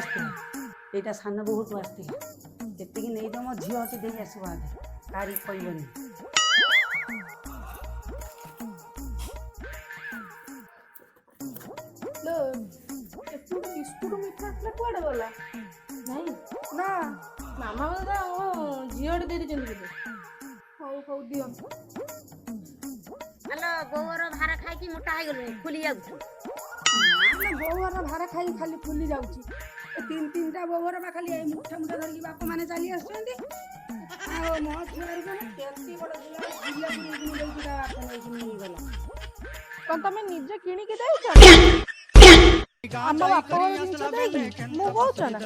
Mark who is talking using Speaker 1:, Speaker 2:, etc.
Speaker 1: ଆସିଥିଲା ଏଇଟା ସାନ ବୋହୂଠୁ ଆସିଥିଲା ଏତିକି ନେଇଯାଅ ମୋ ଝିଅ ଅଛି ଦେଇ ଆସିବ ଆଗେ କାହାରି କହିବନି।
Speaker 2: ବିସ୍କୁଟ ମିଠା ଆସିଲା କୁଆଡେ ଗଲା? ନାଇଁ ନା ମାମା ବୋଧେ ଝିଅଟେ ଦେଇ ଦେଇଛନ୍ତି ବୋଧେ। ହଉ ହଉ ଦିଅ।
Speaker 3: ଆଲୋ ବୋଉର ଭାର ଖାଇକି ମୋଟା ହେଇଗଲୁଣି ଫୁଲି ଯାଉଛୁ।
Speaker 2: ବୋଉର ଭାର ଖାଇ ଖାଲି ଫୁଲି ଯାଉଛି। ତିନିଟା ବୋଉର ବା ଖାଲି ଏଇ ମୁଠା ମୁଠା ଧରିକି ବାପା ମାନେ ଚାଲି ଆସୁଛନ୍ତି। ଆଉ ମୋ ଝିଅର କେତେ ବଡ ଝିଅ କଣ ତମେ ନିଜେ କିଣିକି ଦେଇଛ? ଆମ ବାପା ଘର ଜିନିଷ ଦେଇକି ମୁଁ କହୁଛ ନା?